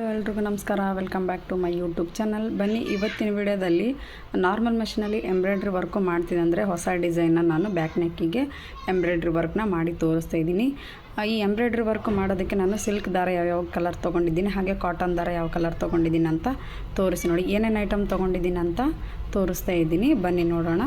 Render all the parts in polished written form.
ಎಲ್ರಿಗೂ ನಮಸ್ಕಾರ. Welcome back to my YouTube channel. ಬನ್ನಿ, ಇವತ್ತಿನ ವಿಡಿಯೋದಲ್ಲಿ ನಾರ್ಮಲ್ ಮಷೀನಲ್ಲಿ ಎಂಬ್ರಾಯ್ಡ್ರಿ ವರ್ಕು ಮಾಡ್ತೀನಿ ಅಂದರೆ ಹೊಸ ಡಿಸೈನ್ನ ನಾನು ಬ್ಯಾಕ್ ನೆಕ್ಕಿಗೆ ಎಂಬ್ರಾಯ್ಡ್ರಿ ವರ್ಕ್ನ ಮಾಡಿ ತೋರಿಸ್ತಾ ಇದ್ದೀನಿ. ಈ ಎಂಬ್ರಾಯ್ಡ್ರಿ ವರ್ಕ್ ಮಾಡೋದಕ್ಕೆ ನಾನು ಸಿಲ್ಕ್ ದಾರ ಯಾವ್ಯಾವ ಕಲರ್ ತೊಗೊಂಡಿದ್ದೀನಿ, ಹಾಗೆ ಕಾಟನ್ ದಾರ ಯಾವ ಕಲರ್ ತೊಗೊಂಡಿದ್ದೀನಿ ಅಂತ ತೋರಿಸಿ ನೋಡಿ. ಏನೇನು ಐಟಮ್ ತೊಗೊಂಡಿದ್ದೀನಿ ಅಂತ ತೋರಿಸ್ತಾ ಇದ್ದೀನಿ, ಬನ್ನಿ ನೋಡೋಣ.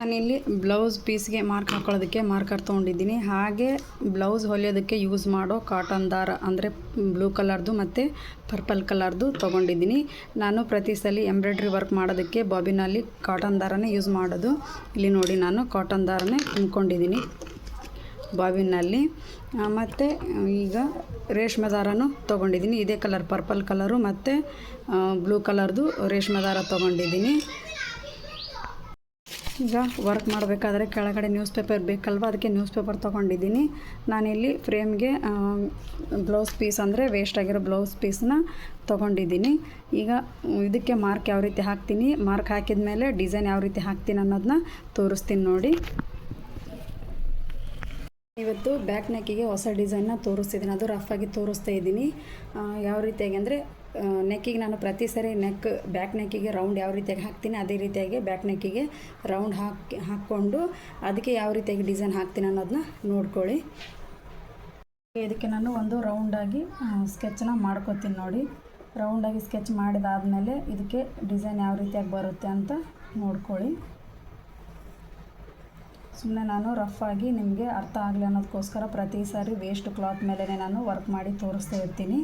ನಾನಿಲ್ಲಿ ಬ್ಲೌಸ್ ಪೀಸ್ಗೆ ಮಾರ್ಕ್ ಹಾಕೊಳ್ಳೋದಕ್ಕೆ ಮಾರ್ಕರ್ ತೊಗೊಂಡಿದ್ದೀನಿ. ಹಾಗೆ ಬ್ಲೌಸ್ ಹೊಲಿಯೋದಕ್ಕೆ ಯೂಸ್ ಮಾಡೋ ಕಾಟನ್ ದಾರ ಅಂದರೆ ಬ್ಲೂ ಕಲರ್ದು ಮತ್ತು ಪರ್ಪಲ್ ಕಲರ್ದು ತೊಗೊಂಡಿದ್ದೀನಿ. ನಾನು ಪ್ರತಿ ಸಲ ಎಂಬ್ರಾಯ್ಡ್ರಿ ವರ್ಕ್ ಮಾಡೋದಕ್ಕೆ ಬಾಬಿನಲ್ಲಿ ಕಾಟನ್ ದಾರನೇ ಯೂಸ್ ಮಾಡೋದು. ಇಲ್ಲಿ ನೋಡಿ, ನಾನು ಕಾಟನ್ ದಾರನೇ ತುಂಬ್ಕೊಂಡಿದ್ದೀನಿ ಬಾಬಿನಲ್ಲಿ. ಮತ್ತು ಈಗ ರೇಷ್ಮೆ ದಾರನೂ ತೊಗೊಂಡಿದ್ದೀನಿ. ಇದೇ ಕಲರ್ ಪರ್ಪಲ್ ಕಲರು ಮತ್ತು ಬ್ಲೂ ಕಲರ್ದು ರೇಷ್ಮೆ ದಾರ ತೊಗೊಂಡಿದ್ದೀನಿ. ಈಗ ವರ್ಕ್ ಮಾಡಬೇಕಾದ್ರೆ ಕೆಳಗಡೆ ನ್ಯೂಸ್ ಪೇಪರ್ ಬೇಕಲ್ವ, ಅದಕ್ಕೆ ನ್ಯೂಸ್ ಪೇಪರ್ ತೊಗೊಂಡಿದ್ದೀನಿ. ನಾನಿಲ್ಲಿ ಫ್ರೇಮ್ಗೆ ಬ್ಲೌಸ್ ಪೀಸ್ ಅಂದರೆ ವೇಸ್ಟ್ ಆಗಿರೋ ಬ್ಲೌಸ್ ಪೀಸ್ನ ತೊಗೊಂಡಿದ್ದೀನಿ. ಈಗ ಇದಕ್ಕೆ ಮಾರ್ಕ್ ಯಾವ ರೀತಿ ಹಾಕ್ತೀನಿ, ಮಾರ್ಕ್ ಹಾಕಿದ ಮೇಲೆ ಡಿಸೈನ್ ಯಾವ ರೀತಿ ಹಾಕ್ತೀನಿ ಅನ್ನೋದನ್ನ ತೋರಿಸ್ತೀನಿ ನೋಡಿ. ಇವತ್ತು ಬ್ಯಾಕ್ ನೆಕ್ಕಿಗೆ ಹೊಸ ಡಿಸೈನ್ನ ತೋರಿಸ್ತಿದ್ದೀನಿ. ಅದು ರಫಾಗಿ ತೋರಿಸ್ತಾ ಇದ್ದೀನಿ. ಯಾವ ರೀತಿಯಾಗಿ ಅಂದರೆ ನೆಕ್ಕಿಗೆ ನಾನು ಪ್ರತಿ ಸರಿ ಬ್ಯಾಕ್ ನೆಕ್ಕಿಗೆ ರೌಂಡ್ ಯಾವ ರೀತಿಯಾಗಿ ಹಾಕ್ತೀನಿ ಅದೇ ರೀತಿಯಾಗಿ ಬ್ಯಾಕ್ ನೆಕ್ಕಿಗೆ ರೌಂಡ್ ಹಾಕ್ಕೊಂಡು ಅದಕ್ಕೆ ಯಾವ ರೀತಿಯಾಗಿ ಡಿಸೈನ್ ಹಾಕ್ತೀನಿ ಅನ್ನೋದನ್ನ ನೋಡ್ಕೊಳ್ಳಿ. ಇದಕ್ಕೆ ನಾನು ಒಂದು ರೌಂಡಾಗಿ ಸ್ಕೆಚ್ನ ಮಾಡ್ಕೊತೀನಿ ನೋಡಿ. ರೌಂಡಾಗಿ ಸ್ಕೆಚ್ ಮಾಡಿದಾದಮೇಲೆ ಇದಕ್ಕೆ ಡಿಸೈನ್ ಯಾವ ರೀತಿಯಾಗಿ ಬರುತ್ತೆ ಅಂತ ನೋಡ್ಕೊಳ್ಳಿ. ಸುಮ್ಮನೆ ನಾನು ರಫಾಗಿ ನಿಮಗೆ ಅರ್ಥ ಆಗಲಿ ಅನ್ನೋದಕ್ಕೋಸ್ಕರ ಪ್ರತಿ ಸಾರಿ ವೇಸ್ಟ್ ಕ್ಲಾತ್ ಮೇಲೇ ನಾನು ವರ್ಕ್ ಮಾಡಿ ತೋರಿಸ್ತಾ ಇರ್ತೀನಿ.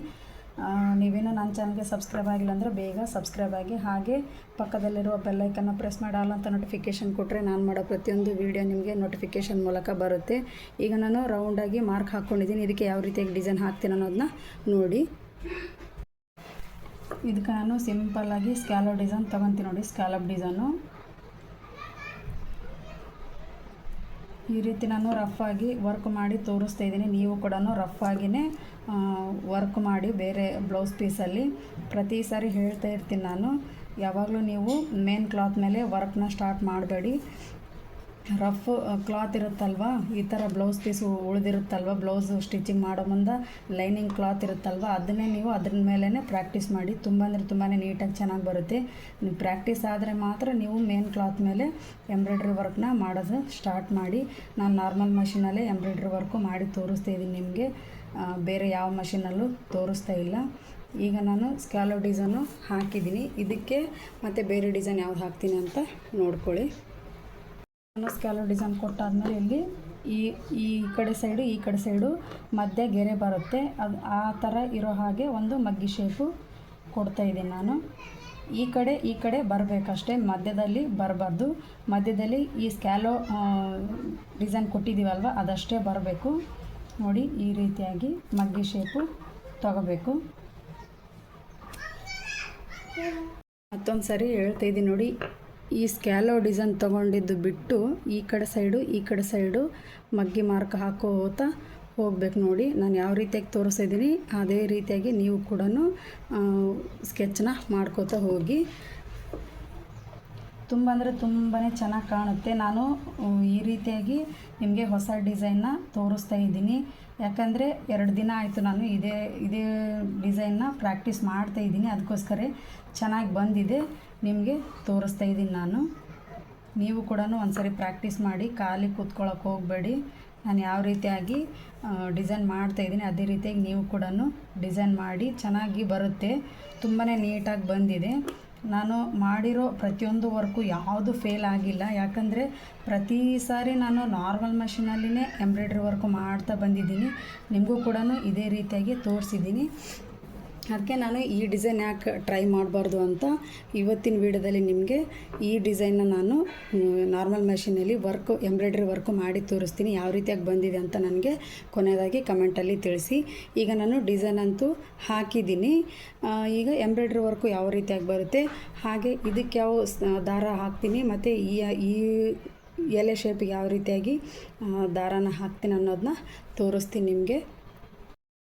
ನೀವೇನೋ ನನ್ನ ಚಾನಲ್ಗೆ ಸಬ್ಸ್ಕ್ರೈಬ್ ಆಗಿಲ್ಲ ಅಂದರೆ ಬೇಗ ಸಬ್ಸ್ಕ್ರೈಬ್ ಆಗಿ, ಹಾಗೆ ಪಕ್ಕದಲ್ಲಿರುವ ಬೆಲ್ಲೈಕನ್ನು ಪ್ರೆಸ್ ಮಾಡಲ್ಲ ಅಂತ ನೋಟಿಫಿಕೇಷನ್ ಕೊಟ್ಟರೆ ನಾನು ಮಾಡೋ ಪ್ರತಿಯೊಂದು ವೀಡಿಯೋ ನಿಮಗೆ ನೋಟಿಫಿಕೇಷನ್ ಮೂಲಕ ಬರುತ್ತೆ. ಈಗ ನಾನು ರೌಂಡಾಗಿ ಮಾರ್ಕ್ ಹಾಕ್ಕೊಂಡಿದ್ದೀನಿ. ಇದಕ್ಕೆ ಯಾವ ರೀತಿಯಾಗಿ ಡಿಸೈನ್ ಹಾಕ್ತೀನಿ ಅನ್ನೋದನ್ನ ನೋಡಿ. ಇದಕ್ಕೆ ನಾನು ಸಿಂಪಲ್ಲಾಗಿ ಸ್ಕ್ಯಾಲೋ ಡಿಸೈನ್ ತೊಗೊತೀನಿ ನೋಡಿ. ಸ್ಕ್ಯಾಲಪ್ ಡಿಸೈನು ಈ ರೀತಿ ನಾನು ರಫಾಗಿ ವರ್ಕ್ ಮಾಡಿ ತೋರಿಸ್ತಾ ಇದ್ದೀನಿ. ನೀವು ಕೂಡ ರಫಾಗಿಯೇ ವರ್ಕ್ ಮಾಡಿ ಬೇರೆ ಬ್ಲೌಸ್ ಪೀಸಲ್ಲಿ. ಪ್ರತಿ ಸಾರಿ ಹೇಳ್ತಾ ಇರ್ತೀನಿ ನಾನು, ಯಾವಾಗಲೂ ನೀವು ಮೇನ್ ಕ್ಲಾತ್ ಮೇಲೆ ವರ್ಕ್ನ ಸ್ಟಾರ್ಟ್ ಮಾಡಬೇಡಿ. ರಫ್ ಕ್ಲಾತ್ ಇರುತ್ತಲ್ವ, ಈ ಥರ ಬ್ಲೌಸ್ ಪೀಸು ಉಳಿದಿರುತ್ತಲ್ವ, ಬ್ಲೌಸ್ ಸ್ಟಿಚಿಂಗ್ ಮಾಡೋ ಮುಂದೆ ಲೈನಿಂಗ್ ಕ್ಲಾತ್ ಇರುತ್ತಲ್ವ, ಅದನ್ನೇ ನೀವು ಅದ್ರ ಮೇಲೇ ಪ್ರಾಕ್ಟೀಸ್ ಮಾಡಿ. ತುಂಬ ಅಂದರೆ ತುಂಬಾ ನೀಟಾಗಿ ಚೆನ್ನಾಗಿ ಬರುತ್ತೆ. ನೀವು ಪ್ರಾಕ್ಟೀಸ್ ಆದರೆ ಮಾತ್ರ ನೀವು ಮೇನ್ ಕ್ಲಾತ್ ಮೇಲೆ ಎಂಬ್ರಾಯ್ಡ್ರಿ ವರ್ಕ್ನ ಮಾಡೋದು ಸ್ಟಾರ್ಟ್ ಮಾಡಿ. ನಾನು ನಾರ್ಮಲ್ ಮಷೀನಲ್ಲೇ ಎಂಬ್ರಾಯ್ಡ್ರಿ ವರ್ಕು ಮಾಡಿ ತೋರಿಸ್ತಾ ಇದ್ದೀನಿ ನಿಮಗೆ, ಬೇರೆ ಯಾವ ಮಷೀನಲ್ಲೂ ತೋರಿಸ್ತಾ ಇಲ್ಲ. ಈಗ ನಾನು ಸ್ಕ್ಯಾಲೋ ಡಿಸೈನು ಹಾಕಿದ್ದೀನಿ. ಇದಕ್ಕೆ ಮತ್ತು ಬೇರೆ ಡಿಸೈನ್ ಯಾವ್ದು ಹಾಕ್ತೀನಿ ಅಂತ ನೋಡ್ಕೊಳ್ಳಿ. ನಾನು ಸ್ಕ್ಯಾಲೋ ಡಿಸೈನ್ ಕೊಟ್ಟಾದಮೇಲೆ ಇಲ್ಲಿ ಈ ಕಡೆ ಸೈಡು ಈ ಕಡೆ ಸೈಡು ಮಧ್ಯೆ ಗೆರೆ ಬರುತ್ತೆ, ಅದು ಆ ಥರ ಇರೋ ಹಾಗೆ ಒಂದು ಮಗ್ಗಿ ಶೇಪು ಕೊಡ್ತಾಯಿದ್ದೀನಿ ನಾನು. ಈ ಕಡೆ ಬರಬೇಕಷ್ಟೇ, ಮಧ್ಯದಲ್ಲಿ ಬರಬಾರ್ದು. ಮಧ್ಯದಲ್ಲಿ ಈ ಸ್ಕ್ಯಾಲೋ ಡಿಸೈನ್ ಕೊಟ್ಟಿದ್ದೀವಲ್ವ ಅದಷ್ಟೇ ಬರಬೇಕು ನೋಡಿ. ಈ ರೀತಿಯಾಗಿ ಮಗ್ಗಿ ಶೇಪು ತಗೋಬೇಕು. ಮತ್ತೊಂದು ಸರಿ ಹೇಳ್ತಾಯಿದ್ದೀನಿ ನೋಡಿ. ಈ ಸ್ಕ್ಯಾಲೋ ಡಿಸೈನ್ ತೊಗೊಂಡಿದ್ದು ಬಿಟ್ಟು ಈ ಕಡೆ ಸೈಡು ಮಗ್ಗಿ ಮಾರ್ಕ್ ಹಾಕೋತಾ ಹೋಗ್ಬೇಕು ನೋಡಿ. ನಾನು ಯಾವ ರೀತಿಯಾಗಿ ತೋರಿಸಿದ್ದೀನಿ ಅದೇ ರೀತಿಯಾಗಿ ನೀವು ಕೂಡ ಸ್ಕೆಚ್ನ ಮಾಡ್ಕೋತಾ ಹೋಗಿ. ತುಂಬ ಅಂದರೆ ತುಂಬಾ ಚೆನ್ನಾಗಿ ಕಾಣುತ್ತೆ. ನಾನು ಈ ರೀತಿಯಾಗಿ ನಿಮಗೆ ಹೊಸ ಡಿಸೈನ್ನ ತೋರಿಸ್ತಾ ಇದ್ದೀನಿ. ಯಾಕಂದರೆ 2 ದಿನ ಆಯಿತು ನಾನು ಇದೇ ಡಿಸೈನ್ನ ಪ್ರಾಕ್ಟೀಸ್ ಮಾಡ್ತಾಯಿದ್ದೀನಿ. ಅದಕ್ಕೋಸ್ಕರ ಚೆನ್ನಾಗಿ ಬಂದಿದೆ, ನಿಮಗೆ ತೋರಿಸ್ತಾ ಇದ್ದೀನಿ ನಾನು. ನೀವು ಕೂಡ ಒಂದ್ಸರಿ ಪ್ರಾಕ್ಟೀಸ್ ಮಾಡಿ, ಖಾಲಿ ಕೂತ್ಕೊಳ್ಳೋಕೆ ಹೋಗಬೇಡಿ. ನಾನು ಯಾವ ರೀತಿಯಾಗಿ ಡಿಸೈನ್ ಮಾಡ್ತಾಯಿದ್ದೀನಿ ಅದೇ ರೀತಿಯಾಗಿ ನೀವು ಕೂಡ ಡಿಸೈನ್ ಮಾಡಿ. ಚೆನ್ನಾಗಿ ಬರುತ್ತೆ, ತುಂಬಾ ನೀಟಾಗಿ ಬಂದಿದೆ. ನಾನು ಮಾಡಿರೋ ಪ್ರತಿಯೊಂದು ವರ್ಕು ಯಾವುದು ಫೇಲ್ ಆಗಿಲ್ಲ. ಯಾಕಂದರೆ ಪ್ರತಿ ಸಾರಿ ನಾನು ನಾರ್ಮಲ್ ಮಷೀನಲ್ಲಿನೇ ಎಂಬ್ರಾಯ್ಡ್ರಿ ವರ್ಕು ಮಾಡ್ತಾ ಬಂದಿದ್ದೀನಿ. ನಿಮಗೂ ಕೂಡ ಇದೇ ರೀತಿಯಾಗಿ ತೋರಿಸಿದ್ದೀನಿ. ಅದಕ್ಕೆ ನಾನು ಈ ಡಿಸೈನ್ ಯಾಕೆ ಟ್ರೈ ಮಾಡಬಾರ್ದು ಅಂತ ಇವತ್ತಿನ ವೀಡಿಯೋದಲ್ಲಿ ನಿಮಗೆ ಈ ಡಿಸೈನ್ನ ನಾನು ನಾರ್ಮಲ್ ಮೆಷಿನಲ್ಲಿ ಎಂಬ್ರಾಯ್ಡ್ರಿ ವರ್ಕು ಮಾಡಿ ತೋರಿಸ್ತೀನಿ. ಯಾವ ರೀತಿಯಾಗಿ ಬಂದಿದೆ ಅಂತ ನನಗೆ ಕೊನೆಯದಾಗಿ ಕಮೆಂಟಲ್ಲಿ ತಿಳಿಸಿ. ಈಗ ನಾನು ಡಿಸೈನ್ ಅಂತೂ ಹಾಕಿದ್ದೀನಿ. ಈಗ ಎಂಬ್ರಾಯ್ಡ್ರಿ ವರ್ಕು ಯಾವ ರೀತಿಯಾಗಿ ಬರುತ್ತೆ, ಹಾಗೆ ಇದಕ್ಕೆ ಯಾವ ದಾರ ಹಾಕ್ತೀನಿ ಮತ್ತು ಈ ಎಲೆ ಶೇಪಿಗೆ ಯಾವ ರೀತಿಯಾಗಿ ದಾರಾನ ಹಾಕ್ತೀನಿ ಅನ್ನೋದನ್ನ ತೋರಿಸ್ತೀನಿ ನಿಮಗೆ.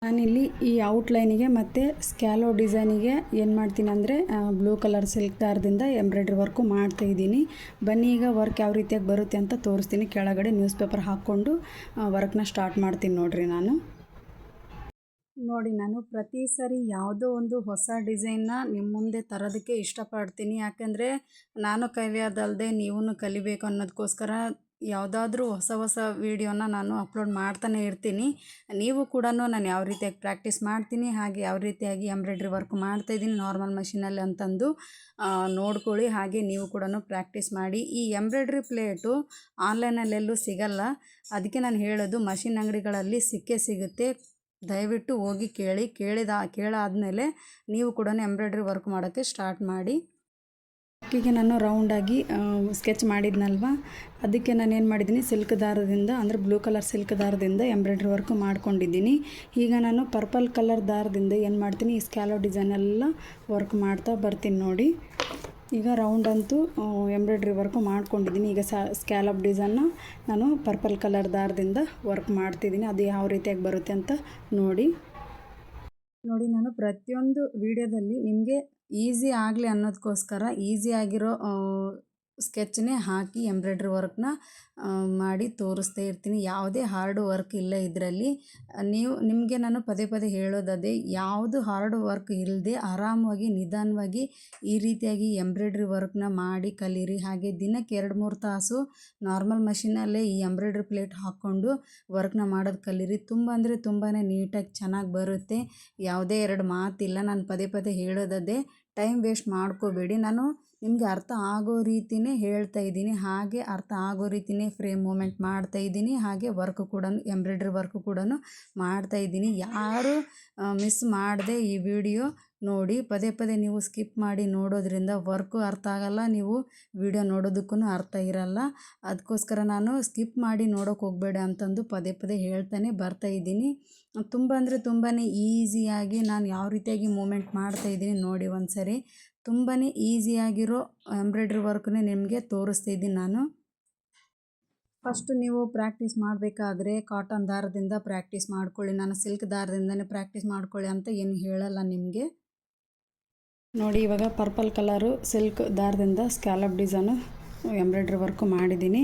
ನಾನಿಲ್ಲಿ ಈ ಔಟ್ಲೈನಿಗೆ ಮತ್ತು ಸ್ಕ್ಯಾಲೋ ಡಿಸೈನಿಗೆ ಏನು ಮಾಡ್ತೀನಿ ಅಂದರೆ ಬ್ಲೂ ಕಲರ್ ಸಿಲ್ಕ್ ದಾರದಿಂದ ಎಂಬ್ರಾಯ್ಡ್ರಿ ವರ್ಕು ಮಾಡ್ತಾಯಿದ್ದೀನಿ. ಬನ್ನಿ ಈಗ ವರ್ಕ್ ಯಾವ ರೀತಿಯಾಗಿ ಬರುತ್ತೆ ಅಂತ ತೋರಿಸ್ತೀನಿ. ಕೆಳಗಡೆ ನ್ಯೂಸ್ ಪೇಪರ್ ಹಾಕ್ಕೊಂಡು ವರ್ಕ್ನ ಸ್ಟಾರ್ಟ್ ಮಾಡ್ತೀನಿ ನೋಡಿರಿ ನಾನು. ನೋಡಿ, ನಾನು ಪ್ರತಿ ಸರಿ ಯಾವುದೋ ಒಂದು ಹೊಸ ಡಿಸೈನ್ನ ನಿಮ್ಮ ಮುಂದೆ ತರೋದಕ್ಕೆ ಇಷ್ಟಪಡ್ತೀನಿ. ಯಾಕೆಂದರೆ ನಾನು ಕಲಿಯೋದಲ್ಲದೆ ನೀವೂ ಕಲಿಬೇಕು ಅನ್ನೋದಕ್ಕೋಸ್ಕರ ಯಾವುದಾದ್ರೂ ಹೊಸ ಹೊಸ ವೀಡಿಯೋನ ನಾನು ಅಪ್ಲೋಡ್ ಮಾಡ್ತಾನೆ ಇರ್ತೀನಿ. ನೀವು ಕೂಡ ನಾನು ಯಾವ ರೀತಿಯಾಗಿ ಪ್ರಾಕ್ಟೀಸ್ ಮಾಡ್ತೀನಿ, ಹಾಗೆ ಯಾವ ರೀತಿಯಾಗಿ ಎಂಬ್ರಾಯ್ಡ್ರಿ ವರ್ಕ್ ಮಾಡ್ತಾಯಿದ್ದೀನಿ ನಾರ್ಮಲ್ ಮಷೀನಲ್ಲಿ ಅಂತಂದು ನೋಡ್ಕೊಳ್ಳಿ. ಹಾಗೆ ನೀವು ಕೂಡ ಪ್ರಾಕ್ಟೀಸ್ ಮಾಡಿ. ಈ ಎಂಬ್ರಾಯ್ಡ್ರಿ ಪ್ಲೇಟು ಆನ್ಲೈನಲ್ಲೆಲ್ಲೂ ಸಿಗಲ್ಲ. ಅದಕ್ಕೆ ನಾನು ಹೇಳೋದು, ಮಷಿನ್ ಅಂಗಡಿಗಳಲ್ಲಿ ಸಿಕ್ಕೇ ಸಿಗುತ್ತೆ. ದಯವಿಟ್ಟು ಹೋಗಿ ಕೇಳಾದಮೇಲೆ ನೀವು ಕೂಡ ಎಂಬ್ರಾಯ್ಡ್ರಿ ವರ್ಕ್ ಮಾಡೋಕ್ಕೆ ಸ್ಟಾರ್ಟ್ ಮಾಡಿ. ಅಕ್ಕಿಗೆ ನಾನು ರೌಂಡಾಗಿ ಸ್ಕೆಚ್ ಮಾಡಿದ್ನಲ್ವ, ಅದಕ್ಕೆ ನಾನು ಏನು ಮಾಡಿದ್ದೀನಿ, ಸಿಲ್ಕ್ ದಾರದಿಂದ ಅಂದರೆ ಬ್ಲೂ ಕಲರ್ ಸಿಲ್ಕ್ ದಾರದಿಂದ ಎಂಬ್ರಾಯ್ಡ್ರಿ ವರ್ಕ್ ಮಾಡ್ಕೊಂಡಿದ್ದೀನಿ. ಈಗ ನಾನು ಪರ್ಪಲ್ ಕಲರ್ ದಾರದಿಂದ ಏನು ಮಾಡ್ತೀನಿ, ಈ ಸ್ಕ್ಯಾಲೋ ಡಿಸೈನೆಲ್ಲ ವರ್ಕ್ ಮಾಡ್ತಾ ಬರ್ತೀನಿ ನೋಡಿ. ಈಗ ರೌಂಡ್ ಅಂತೂ ಎಂಬ್ರಾಯ್ಡ್ರಿ ವರ್ಕು ಮಾಡ್ಕೊಂಡಿದ್ದೀನಿ. ಈಗ ಸ್ಕ್ಯಾಲಪ್ ಡಿಸೈನ್ನ ನಾನು ಪರ್ಪಲ್ ಕಲರ್ ದಾರದಿಂದ ವರ್ಕ್ ಮಾಡ್ತಿದ್ದೀನಿ. ಅದು ಯಾವ ರೀತಿಯಾಗಿ ಬರುತ್ತೆ ಅಂತ ನೋಡಿ. ನಾನು ಪ್ರತಿಯೊಂದು ವಿಡಿಯೋದಲ್ಲಿ ನಿಮಗೆ ಈಸಿ ಆಗಲಿ ಅನ್ನೋದಕ್ಕೋಸ್ಕರ ಈಸಿಯಾಗಿರೋ ಸ್ಕೆಚ್ನೇ ಹಾಕಿ ಎಂಬ್ರಾಯ್ಡ್ರಿ ವರ್ಕ್ನ ಮಾಡಿ ತೋರಿಸ್ತಾ ಇರ್ತೀನಿ. ಯಾವುದೇ ಹಾರ್ಡ್ ವರ್ಕ್ ಇಲ್ಲ ಇದರಲ್ಲಿ. ನಿಮಗೆ ನಾನು ಪದೇ ಪದೇ ಹೇಳೋದದೇ, ಯಾವುದು ಹಾರ್ಡ್ ವರ್ಕ್ ಇಲ್ಲದೆ ಆರಾಮವಾಗಿ ನಿಧಾನವಾಗಿ ಈ ರೀತಿಯಾಗಿ ಎಂಬ್ರಾಯ್ಡ್ರಿ ವರ್ಕ್ನ ಮಾಡಿ ಕಲೀರಿ. ಹಾಗೆ ದಿನಕ್ಕೆ 2-3 ತಾಸು ನಾರ್ಮಲ್ ಮಷೀನಲ್ಲೇ ಈ ಎಂಬ್ರಾಯ್ಡ್ರಿ ಪ್ಲೇಟ್ ಹಾಕ್ಕೊಂಡು ವರ್ಕ್ನ ಮಾಡೋದು ಕಲೀರಿ. ತುಂಬ ಅಂದರೆ ತುಂಬಾ ನೀಟಾಗಿ ಚೆನ್ನಾಗಿ ಬರುತ್ತೆ. ಯಾವುದೇ ಎರಡು ಮಾತಿಲ್ಲ. ನಾನು ಪದೇ ಪದೇ ಹೇಳೋದದೇ, ಟೈಮ್ ವೇಸ್ಟ್ ಮಾಡ್ಕೋಬೇಡಿ. ನಾನು ನಿಮಗೆ ಅರ್ಥ ಆಗೋ ರೀತಿಯೇ ಹೇಳ್ತಾ ಇದ್ದೀನಿ. ಹಾಗೆ ಅರ್ಥ ಆಗೋ ರೀತಿಯೇ ಫ್ರೇಮ್ ಮೂಮೆಂಟ್ ಮಾಡ್ತಾಯಿದ್ದೀನಿ. ಹಾಗೆ ವರ್ಕ್ ಕೂಡ ಎಂಬ್ರಾಯ್ಡ್ರಿ ವರ್ಕ್ ಕೂಡ ಮಾಡ್ತಾಯಿದ್ದೀನಿ. ಯಾರು ಮಿಸ್ ಮಾಡದೆ ಈ ವಿಡಿಯೋ ನೋಡಿ. ಪದೇ ಪದೇ ನೀವು ಸ್ಕಿಪ್ ಮಾಡಿ ನೋಡೋದ್ರಿಂದ ವರ್ಕು ಅರ್ಥ ಆಗಲ್ಲ, ನೀವು ವಿಡಿಯೋ ನೋಡೋದಕ್ಕೂ ಅರ್ಥ ಇರಲ್ಲ. ಅದಕ್ಕೋಸ್ಕರ ನಾನು ಸ್ಕಿಪ್ ಮಾಡಿ ನೋಡೋಕೆ ಹೋಗಬೇಡ ಅಂತಂದು ಪದೇ ಪದೇ ಹೇಳ್ತಾನೆ ಬರ್ತಾಯಿದ್ದೀನಿ. ತುಂಬ ಅಂದರೆ ತುಂಬಾ ಈಸಿಯಾಗಿ ನಾನು ಯಾವ ರೀತಿಯಾಗಿ ಮೂಮೆಂಟ್ ಮಾಡ್ತಾಯಿದ್ದೀನಿ ನೋಡಿ ಒಂದು ಸರಿ. ತುಂಬಾ ಈಸಿಯಾಗಿರೋ ಎಂಬ್ರಾಯ್ಡ್ರಿ ವರ್ಕ್ನೇ ನಿಮಗೆ ತೋರಿಸ್ತಿದ್ದೀನಿ ನಾನು. ಫಸ್ಟು ನೀವು ಪ್ರಾಕ್ಟೀಸ್ ಮಾಡಬೇಕಾದ್ರೆ ಕಾಟನ್ ದಾರದಿಂದ ಪ್ರಾಕ್ಟೀಸ್ ಮಾಡ್ಕೊಳ್ಳಿ. ನಾನು ಸಿಲ್ಕ್ ದಾರದಿಂದನೇ ಪ್ರಾಕ್ಟೀಸ್ ಮಾಡ್ಕೊಳ್ಳಿ ಅಂತ ಏನು ಹೇಳಲ್ಲ ನಿಮಗೆ. ನೋಡಿ, ಇವಾಗ ಪರ್ಪಲ್ ಕಲರು ಸಿಲ್ಕ್ ದಾರದಿಂದ ಸ್ಕ್ಯಾಲಪ್ ಡಿಸೈನು ಎಂಬ್ರಾಯ್ಡ್ರಿ ವರ್ಕು ಮಾಡಿದ್ದೀನಿ.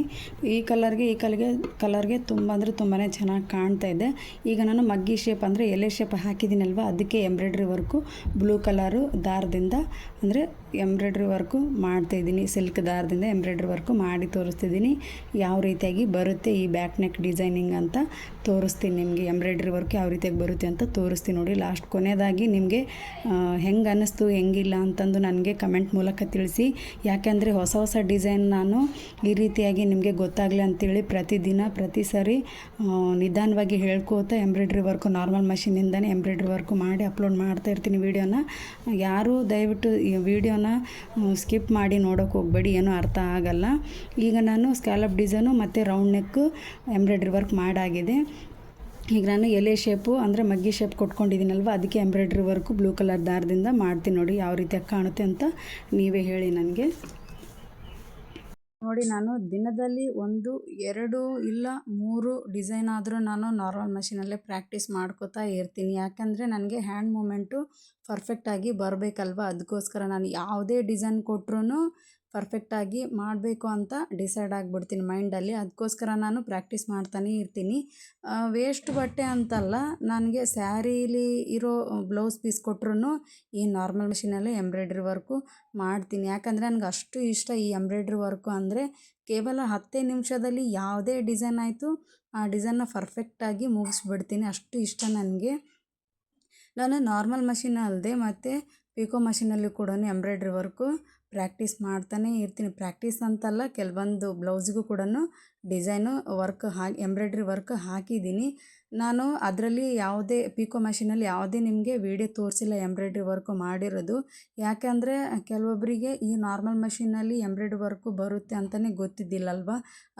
ಈ ಕಲರ್ಗೆ ತುಂಬ ಅಂದರೆ ತುಂಬಾ ಚೆನ್ನಾಗಿ ಕಾಣ್ತಾ ಇದೆ. ಈಗ ನಾನು ಮಗ್ಗಿ ಶೇಪ್ ಅಂದರೆ ಎಲೆ ಶೇಪ್ ಹಾಕಿದ್ದೀನಲ್ವ, ಅದಕ್ಕೆ ಎಂಬ್ರಾಯ್ಡ್ರಿ ವರ್ಕು ಬ್ಲೂ ಕಲರು ದಾರದಿಂದ ಅಂದರೆ ಎಂಬ್ರಾಯ್ಡ್ರಿ ವರ್ಕು ಮಾಡ್ತಾಯಿದ್ದೀನಿ. ಸಿಲ್ಕ್ ದಾರದಿಂದ ಎಂಬ್ರಾಯ್ಡ್ರಿ ವರ್ಕು ಮಾಡಿ ತೋರಿಸ್ತಿದ್ದೀನಿ. ಯಾವ ರೀತಿಯಾಗಿ ಬರುತ್ತೆ ಈ ಬ್ಯಾಕ್ ನೆಕ್ ಡಿಸೈನಿಂಗ್ ಅಂತ ತೋರಿಸ್ತೀನಿ ನಿಮಗೆ. ಎಂಬ್ರಾಯ್ಡ್ರಿ ವರ್ಕ್ ಯಾವ ರೀತಿಯಾಗಿ ಬರುತ್ತೆ ಅಂತ ತೋರಿಸ್ತೀನಿ ನೋಡಿ. ಲಾಸ್ಟ್ ಕೊನೆಯದಾಗಿ ನಿಮಗೆ ಹೆಂಗೆ ಅನ್ನಿಸ್ತು ಹೆಂಗಿಲ್ಲ ಅಂತಂದು ನನಗೆ ಕಮೆಂಟ್ ಮೂಲಕ ತಿಳಿಸಿ. ಯಾಕೆಂದರೆ ಹೊಸ ಹೊಸ ಡಿಸೈನ್ ನಾನು ಈ ರೀತಿಯಾಗಿ ನಿಮಗೆ ಗೊತ್ತಾಗಲಿ ಅಂತೇಳಿ ಪ್ರತಿ ಸರಿ ನಿಧಾನವಾಗಿ ಹೇಳ್ಕೋತಾ ಎಂಬ್ರಾಯ್ಡ್ರಿ ವರ್ಕು ನಾರ್ಮಲ್ ಮಷೀನಿಂದನೇ ಎಂಬ್ರಾಯ್ಡ್ರಿ ವರ್ಕು ಮಾಡಿ ಅಪ್ಲೋಡ್ ಮಾಡ್ತಾ ಇರ್ತೀನಿ ವಿಡಿಯೋನ. ಯಾರೂ ದಯವಿಟ್ಟು ಈ ವಿಡಿಯೋನ ಸ್ಕಿಪ್ ಮಾಡಿ ನೋಡೋಕೆ ಹೋಗಬೇಡಿ, ಏನೂ ಅರ್ಥ ಆಗಲ್ಲ. ಈಗ ನಾನು ಸ್ಕ್ಯಾಲಪ್ ಡಿಸೈನು ಮತ್ತು ರೌಂಡ್ ನೆಕ್ಕು ಎಂಬ್ರಾಯ್ಡ್ರಿ ವರ್ಕ್ ಮಾಡಾಗಿದೆ. ಈಗ ನಾನು ಎಲೆ ಶೇಪು ಅಂದರೆ ಮಗ್ಗಿ ಶೇಪ್ ಕೊಟ್ಕೊಂಡಿದ್ದೀನಲ್ವ, ಅದಕ್ಕೆ ಎಂಬ್ರಾಯ್ಡ್ರಿ ವರ್ಕು ಬ್ಲೂ ಕಲರ್ ದಾರದಿಂದ ಮಾಡ್ತೀನಿ ನೋಡಿ. ಯಾವ ರೀತಿಯಾಗಿ ಕಾಣುತ್ತೆ ಅಂತ ನೀವೇ ಹೇಳಿ ನನಗೆ. ನೋಡಿ, ನಾನು ದಿನದಲ್ಲಿ 1, 2 ಇಲ್ಲ 3 ಡಿಸೈನ್ ಆದರೂ ನಾನು ನಾರ್ಮಲ್ ಮಷೀನಲ್ಲೇ ಪ್ರಾಕ್ಟೀಸ್ ಮಾಡ್ಕೋತಾ ಇರ್ತೀನಿ. ಯಾಕಂದರೆ ನನಗೆ ಹ್ಯಾಂಡ್ ಮೂಮೆಂಟು ಪರ್ಫೆಕ್ಟಾಗಿ ಬರಬೇಕಲ್ವ. ಅದಕ್ಕೋಸ್ಕರ ನಾನು ಯಾವುದೇ ಡಿಸೈನ್ ಕೊಟ್ರೂ ಪರ್ಫೆಕ್ಟಾಗಿ ಮಾಡಬೇಕು ಅಂತ ಡಿಸೈಡ್ ಆಗಿಬಿಡ್ತೀನಿ ಮೈಂಡಲ್ಲಿ. ಅದಕ್ಕೋಸ್ಕರ ನಾನು ಪ್ರಾಕ್ಟೀಸ್ ಮಾಡ್ತಾನೆ ಇರ್ತೀನಿ. ವೇಸ್ಟ್ ಬಟ್ಟೆ ಅಂತಲ್ಲ, ನನಗೆ ಸ್ಯಾರೀಲಿ ಇರೋ ಬ್ಲೌಸ್ ಪೀಸ್ ಕೊಟ್ರೂ ಈ ನಾರ್ಮಲ್ ಮಷೀನಲ್ಲೇ ಎಂಬ್ರಾಯ್ಡ್ರಿ ವರ್ಕು ಮಾಡ್ತೀನಿ. ಯಾಕಂದರೆ ನನಗೆ ಅಷ್ಟು ಇಷ್ಟ ಈ ಎಂಬ್ರಾಯ್ಡ್ರಿ ವರ್ಕು ಅಂದರೆ. ಕೇವಲ 10 ನಿಮಿಷದಲ್ಲಿ ಯಾವುದೇ ಡಿಸೈನ್ ಆಯಿತು ಆ ಡಿಸೈನ್ನ ಪರ್ಫೆಕ್ಟಾಗಿ ಮುಗಿಸ್ಬಿಡ್ತೀನಿ. ಅಷ್ಟು ಇಷ್ಟ ನನಗೆ. ನಾನು ನಾರ್ಮಲ್ ಮಷೀನ್ ಅಲ್ಲದೆ ಮತ್ತು ಪಿಕೋ ಮಷೀನಲ್ಲಿ ಕೂಡ ಎಂಬ್ರಾಯ್ಡ್ರಿ ವರ್ಕು ಪ್ರಾಕ್ಟೀಸ್ ಮಾಡ್ತಾನೇ ಇರ್ತೀನಿ. ಪ್ರಾಕ್ಟೀಸ್ ಅಂತಲ್ಲ, ಕೆಲವೊಂದು ಬ್ಲೌಸಿಗೂ ಕೂಡ ಡಿಸೈನು ವರ್ಕ್ ಎಂಬ್ರಾಯ್ಡ್ರಿ ವರ್ಕ್ ಹಾಕಿದ್ದೀನಿ ನಾನು. ಅದರಲ್ಲಿ ಯಾವುದೇ ಪಿಕೋ ಮಷೀನಲ್ಲಿ ಯಾವುದೇ ನಿಮಗೆ ವಿಡಿಯೋ ತೋರಿಸಿಲ್ಲ ಎಂಬ್ರಾಯ್ಡ್ರಿ ವರ್ಕು ಮಾಡಿರೋದು. ಯಾಕೆಂದರೆ ಕೆಲವೊಬ್ಬರಿಗೆ ಈ ನಾರ್ಮಲ್ ಮಷೀನಲ್ಲಿ ಎಂಬ್ರಾಯ್ಡ್ರಿ ವರ್ಕು ಬರುತ್ತೆ ಅಂತಲೇ ಗೊತ್ತಿದ್ದಿಲ್ಲಲ್ವ.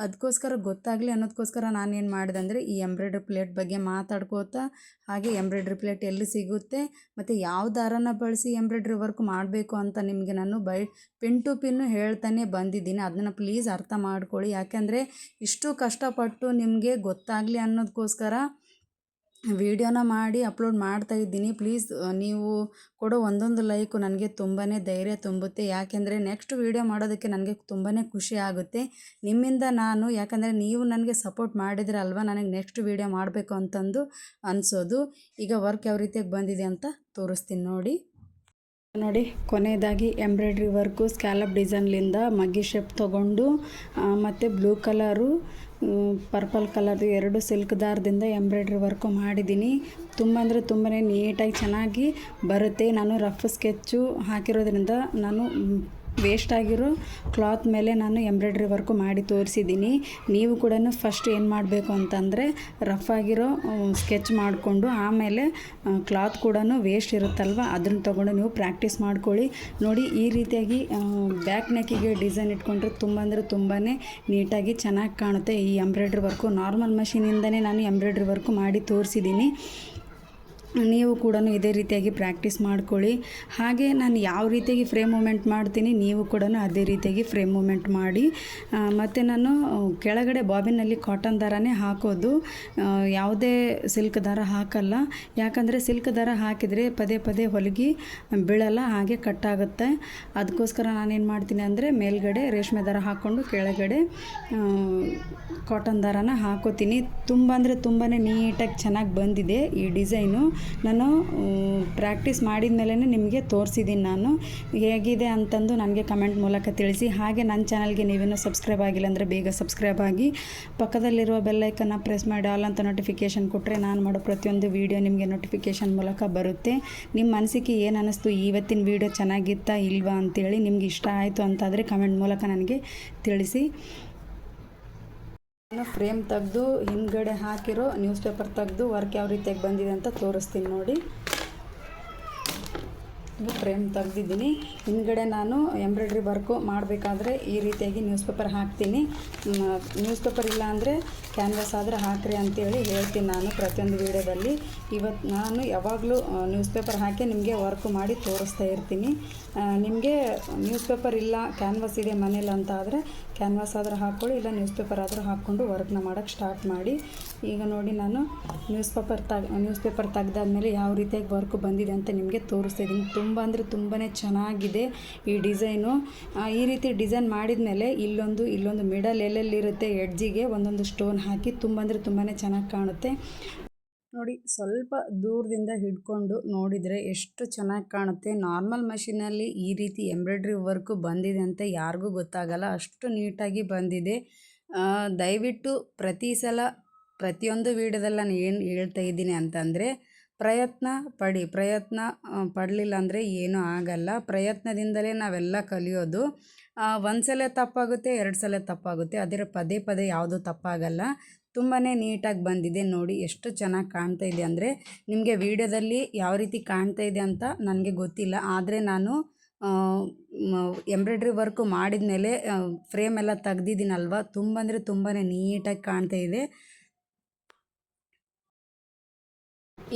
ಅದಕ್ಕೋಸ್ಕರ ಗೊತ್ತಾಗಲಿ ಅನ್ನೋದಕ್ಕೋಸ್ಕರ ನಾನೇನು ಮಾಡಿದೆ ಅಂದರೆ ಈ ಎಂಬ್ರಾಯ್ಡ್ರಿ ಪ್ಲೇಟ್ ಬಗ್ಗೆ ಮಾತಾಡ್ಕೋತಾ, ಹಾಗೆ ಎಂಬ್ರಾಯ್ಡ್ರಿ ಪ್ಲೇಟ್ ಎಲ್ಲಿ ಸಿಗುತ್ತೆ ಮತ್ತು ಯಾವ ದಾರನ ಬಳಸಿ ಎಂಬ್ರಾಯ್ಡ್ರಿ ವರ್ಕ್ ಮಾಡಬೇಕು ಅಂತ ನಿಮಗೆ ನಾನು ಪಿನ್ ಟು ಪಿನ್ನು ಹೇಳ್ತಾನೆ ಬಂದಿದ್ದೀನಿ. ಅದನ್ನು ಪ್ಲೀಸ್ ಅರ್ಥ ಮಾಡ್ಕೊಳ್ಳಿ. ಯಾಕೆಂದರೆ ಇಷ್ಟು ಕಷ್ಟಪಟ್ಟು ನಿಮಗೆ ಗೊತ್ತಾಗಲಿ ಅನ್ನೋದಕ್ಕೋಸ್ಕರ ವಿಡಿಯೋನ ಮಾಡಿ ಅಪ್ಲೋಡ್ ಮಾಡ್ತಾ ಇದ್ದೀನಿ. ಪ್ಲೀಸ್ ನೀವು ಕೊಡೋ ಒಂದೊಂದು ಲೈಕು ನನಗೆ ತುಂಬಾ ಧೈರ್ಯ ತುಂಬುತ್ತೆ. ಯಾಕೆಂದರೆ ನೆಕ್ಸ್ಟ್ ವಿಡಿಯೋ ಮಾಡೋದಕ್ಕೆ ನನಗೆ ತುಂಬಾ ಖುಷಿ ಆಗುತ್ತೆ. ನಿಮ್ಮಿಂದ ನಾನು, ಯಾಕಂದರೆ ನೀವು ನನಗೆ ಸಪೋರ್ಟ್ ಮಾಡಿದ್ರೆ ಅಲ್ವಾ ನನಗೆ ನೆಕ್ಸ್ಟ್ ವಿಡಿಯೋ ಮಾಡಬೇಕು ಅಂತಂದು ಅನಿಸೋದು. ಈಗ ವರ್ಕ್ ಯಾವ ರೀತಿಯಾಗಿ ಬಂದಿದೆ ಅಂತ ತೋರಿಸ್ತೀನಿ ನೋಡಿ. ಕೊನೆಯದಾಗಿ ಎಂಬ್ರಾಯ್ಡ್ರಿ ವರ್ಕು ಸ್ಕ್ಯಾಲಪ್ ಡಿಸೈನ್ಲಿಂದ ಮಗ್ಗಿ ಶೇಪ್ ತೊಗೊಂಡು ಮತ್ತು ಬ್ಲೂ ಕಲರು ಪರ್ಪಲ್ ಕಲರ್ದು 2 ಸಿಲ್ಕ್ ದಾರದಿಂದ ಎಂಬ್ರಾಯ್ಡ್ರಿ ವರ್ಕು ಮಾಡಿದ್ದೀನಿ. ತುಂಬ ಅಂದರೆ ತುಂಬಾ ನೀಟಾಗಿ ಚೆನ್ನಾಗಿ ಬರುತ್ತೆ. ನಾನು ರಫ್ ಸ್ಕೆಚ್ಚು ಹಾಕಿರೋದ್ರಿಂದ ನಾನು ವೇಸ್ಟ್ ಆಗಿರೋ ಕ್ಲಾತ್ ಮೇಲೆ ನಾನು ಎಂಬ್ರಾಯ್ಡ್ರಿ ವರ್ಕು ಮಾಡಿ ತೋರಿಸಿದ್ದೀನಿ. ನೀವು ಕೂಡ ಫಸ್ಟ್ ಏನು ಮಾಡಬೇಕು ಅಂತಂದರೆ ರಫ್ ಆಗಿರೋ ಸ್ಕೆಚ್ ಮಾಡಿಕೊಂಡು ಆಮೇಲೆ ಕ್ಲಾತ್ ಕೂಡ ವೇಸ್ಟ್ ಇರುತ್ತಲ್ವ ಅದನ್ನು ತೊಗೊಂಡು ನೀವು ಪ್ರಾಕ್ಟೀಸ್ ಮಾಡ್ಕೊಳ್ಳಿ. ನೋಡಿ ಈ ರೀತಿಯಾಗಿ ಬ್ಯಾಕ್ ನೆಕ್ಕಿಗೆ ಡಿಸೈನ್ ಇಟ್ಕೊಂಡ್ರೆ ತುಂಬ ಅಂದರೆ ತುಂಬಾ ನೀಟಾಗಿ ಚೆನ್ನಾಗಿ ಕಾಣುತ್ತೆ. ಈ ಎಂಬ್ರಾಯ್ಡ್ರಿ ವರ್ಕು ನಾರ್ಮಲ್ ಮಷೀನಿಂದನೇ ನಾನು ಎಂಬ್ರಾಯ್ಡ್ರಿ ವರ್ಕು ಮಾಡಿ ತೋರಿಸಿದ್ದೀನಿ. ನೀವು ಕೂಡ ಇದೇ ರೀತಿಯಾಗಿ ಪ್ರಾಕ್ಟೀಸ್ ಮಾಡ್ಕೊಳ್ಳಿ. ಹಾಗೆ ನಾನು ಯಾವ ರೀತಿಯಾಗಿ ಫ್ರೇಮ್ ಮೂಮೆಂಟ್ ಮಾಡ್ತೀನಿ ನೀವು ಕೂಡ ಅದೇ ರೀತಿಯಾಗಿ ಫ್ರೇಮ್ ಮೂಮೆಂಟ್ ಮಾಡಿ. ಮತ್ತು ನಾನು ಕೆಳಗಡೆ ಬಾಬಿನಲ್ಲಿ ಕಾಟನ್ ದಾರನೇ ಹಾಕೋದು, ಯಾವುದೇ ಸಿಲ್ಕ್ ದಾರ ಹಾಕಲ್ಲ. ಯಾಕಂದರೆ ಸಿಲ್ಕ್ ದಾರ ಹಾಕಿದರೆ ಪದೇ ಪದೇ ಹೊಲಿಗೆ ಬೀಳಲ್ಲ, ಹಾಗೆ ಕಟ್ಟಾಗುತ್ತೆ. ಅದಕ್ಕೋಸ್ಕರ ನಾನೇನು ಮಾಡ್ತೀನಿ ಅಂದರೆ ಮೇಲ್ಗಡೆ ರೇಷ್ಮೆ ದಾರ ಹಾಕ್ಕೊಂಡು ಕೆಳಗಡೆ ಕಾಟನ್ ದಾರನ ಹಾಕೋತೀನಿ. ತುಂಬ ಅಂದರೆ ತುಂಬಾ ನೀಟಾಗಿ ಚೆನ್ನಾಗಿ ಬಂದಿದೆ ಈ ಡಿಸೈನು. ನಾನು ಪ್ರಾಕ್ಟೀಸ್ ಮಾಡಿದ ಮೇಲೇ ನಿಮಗೆ ತೋರಿಸಿದ್ದೀನಿ. ನಾನು ಹೇಗಿದೆ ಅಂತಂದು ನನಗೆ ಕಮೆಂಟ್ ಮೂಲಕ ತಿಳಿಸಿ. ಹಾಗೆ ನನ್ನ ಚಾನಲ್ಗೆ ನೀವೇನೋ ಸಬ್ಸ್ಕ್ರೈಬ್ ಆಗಿಲ್ಲ ಅಂದರೆ ಬೇಗ ಸಬ್ಸ್ಕ್ರೈಬ್ ಆಗಿ, ಪಕ್ಕದಲ್ಲಿರುವ ಬೆಲ್ಲೈಕನ್ನ ಪ್ರೆಸ್ ಮಾಡಿ ಆಲ್ ಅಂತ ನೋಟಿಫಿಕೇಷನ್ ಕೊಟ್ಟರೆ ನಾನು ಮಾಡೋ ಪ್ರತಿಯೊಂದು ವೀಡಿಯೋ ನಿಮಗೆ ನೋಟಿಫಿಕೇಷನ್ ಮೂಲಕ ಬರುತ್ತೆ. ನಿಮ್ಮ ಅನಿಸಿಕೆ ಏನು ಅನ್ನಿಸ್ತು, ಇವತ್ತಿನ ವೀಡಿಯೋ ಚೆನ್ನಾಗಿತ್ತಾ ಇಲ್ವಾ ಅಂತೇಳಿ, ನಿಮ್ಗೆ ಇಷ್ಟ ಆಯಿತು ಅಂತಾದರೆ ಕಮೆಂಟ್ ಮೂಲಕ ನನಗೆ ತಿಳಿಸಿ. ನಾನು ಫ್ರೇಮ್ ತೆಗೆದು ಹಿಂದ್ಗಡೆ ಹಾಕಿರೋ ನ್ಯೂಸ್ ಪೇಪರ್ ತೆಗೆದು ವರ್ಕ್ ಯಾವ ರೀತಿಯಾಗಿ ಬಂದಿದೆ ಅಂತ ತೋರಿಸ್ತೀನಿ ನೋಡಿ. ಫ್ರೇಮ್ ತೆಗ್ದಿದ್ದೀನಿ. ಹಿಂದ್ಗಡೆ ನಾನು ಎಂಬ್ರಾಯ್ಡ್ರಿ ವರ್ಕು ಮಾಡಬೇಕಾದ್ರೆ ಈ ರೀತಿಯಾಗಿ ನ್ಯೂಸ್ ಪೇಪರ್ ಹಾಕ್ತೀನಿ. ನ್ಯೂಸ್ ಪೇಪರ್ ಇಲ್ಲ ಅಂದರೆ ಕ್ಯಾನ್ವಾಸ್ ಆದರೆ ಹಾಕ್ರಿ ಅಂತೇಳಿ ಹೇಳ್ತೀನಿ ನಾನು ಪ್ರತಿಯೊಂದು ವೀಡಿಯೋದಲ್ಲಿ. ಇವತ್ತು ನಾನು ಯಾವಾಗಲೂ ನ್ಯೂಸ್ ಪೇಪರ್ ಹಾಕಿ ನಿಮಗೆ ವರ್ಕು ಮಾಡಿ ತೋರಿಸ್ತಾ ಇರ್ತೀನಿ. ನಿಮಗೆ ನ್ಯೂಸ್ ಪೇಪರ್ ಇಲ್ಲ ಕ್ಯಾನ್ವಾಸ್ ಇದೆ ಮನೇಲಿ ಅಂತ ಆದರೆ ಕ್ಯಾನ್ವಾಸ್ ಆದರೂ ಹಾಕ್ಕೊಳ್ಳಿ, ಇಲ್ಲ ನ್ಯೂಸ್ ಪೇಪರ್ ಆದರೂ ಹಾಕ್ಕೊಂಡು ವರ್ಕ್ನ ಮಾಡೋಕ್ಕೆ ಸ್ಟಾರ್ಟ್ ಮಾಡಿ. ಈಗ ನೋಡಿ ನಾನು ನ್ಯೂಸ್ ಪೇಪರ್ ತೆಗ್ದಾದ್ಮೇಲೆ ಯಾವ ರೀತಿಯಾಗಿ ವರ್ಕು ಬಂದಿದೆ ಅಂತ ನಿಮಗೆ ತೋರಿಸ್ತಾ ಇದ್ದೀನಿ. ತುಂಬ ಅಂದರೆ ತುಂಬಾ ಚೆನ್ನಾಗಿದೆ ಈ ಡಿಸೈನು. ಈ ರೀತಿ ಡಿಸೈನ್ ಮಾಡಿದ ಮೇಲೆ ಇಲ್ಲೊಂದು ಮಿಡಲ್ ಎಲ್ಲೆಲ್ಲಿರುತ್ತೆ ಎಡ್ಜಿಗೆ ಒಂದೊಂದು ಸ್ಟೋನ್ ಹಾಕಿ ತುಂಬ ಅಂದರೆ ತುಂಬಾ ಚೆನ್ನಾಗಿ ಕಾಣುತ್ತೆ ನೋಡಿ. ಸ್ವಲ್ಪ ದೂರದಿಂದ ಹಿಡ್ಕೊಂಡು ನೋಡಿದರೆ ಎಷ್ಟು ಚೆನ್ನಾಗಿ ಕಾಣುತ್ತೆ. ನಾರ್ಮಲ್ ಮಷೀನಲ್ಲಿ ಈ ರೀತಿ ಎಂಬ್ರಾಯ್ಡ್ರಿ ವರ್ಕು ಬಂದಿದೆ ಅಂತ ಯಾರಿಗೂ ಗೊತ್ತಾಗಲ್ಲ, ಅಷ್ಟು ನೀಟಾಗಿ ಬಂದಿದೆ. ದಯವಿಟ್ಟು ಪ್ರತಿ ಸಲ ಪ್ರತಿಯೊಂದು ವೀಡಿಯೋದಲ್ಲಿ ನಾನು ಏನು ಹೇಳ್ತಾ ಇದ್ದೀನಿ ಅಂತಂದರೆ ಪ್ರಯತ್ನ ಪಡಲಿಲ್ಲ ಅಂದರೆ ಏನೂ ಆಗಲ್ಲ. ಪ್ರಯತ್ನದಿಂದಲೇ ನಾವೆಲ್ಲ ಕಲಿಯೋದು. ಒಂದು ಸಲ ತಪ್ಪಾಗುತ್ತೆ, 2 ಸಲ ತಪ್ಪಾಗುತ್ತೆ, ಆದರೆ ಪದೇ ಪದೇ ಯಾವುದೂ ತಪ್ಪಾಗಲ್ಲ. ತುಂಬಾ ನೀಟಾಗಿ ಬಂದಿದೆ ನೋಡಿ. ಎಷ್ಟು ಚೆನ್ನಾಗಿ ಕಾಣ್ತಾ ಇದೆ ಅಂದರೆ, ನಿಮಗೆ ವೀಡಿಯೋದಲ್ಲಿ ಯಾವ ರೀತಿ ಕಾಣ್ತಾ ಇದೆ ಅಂತ ನನಗೆ ಗೊತ್ತಿಲ್ಲ, ಆದರೆ ನಾನು ಎಂಬ್ರಾಯ್ಡ್ರಿ ವರ್ಕು ಮಾಡಿದ ಮೇಲೆ ಫ್ರೇಮ್ ಎಲ್ಲ ತೆಗ್ದಿದ್ದೀನಲ್ವ, ತುಂಬ ಅಂದರೆ ತುಂಬಾ ನೀಟಾಗಿ ಕಾಣ್ತಾ ಇದೆ.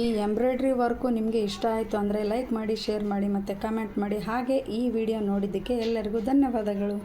ಈ ಎಂಬ್ರಾಯ್ಡ್ರಿ ವರ್ಕು ನಿಮಗೆ ಇಷ್ಟ ಆಯಿತು ಅಂದರೆ ಲೈಕ್ ಮಾಡಿ, ಶೇರ್ ಮಾಡಿ ಮತ್ತು ಕಮೆಂಟ್ ಮಾಡಿ. ಹಾಗೆ ಈ ವಿಡಿಯೋ ನೋಡಿದ್ದಕ್ಕೆ ಎಲ್ಲರಿಗೂ ಧನ್ಯವಾದಗಳು.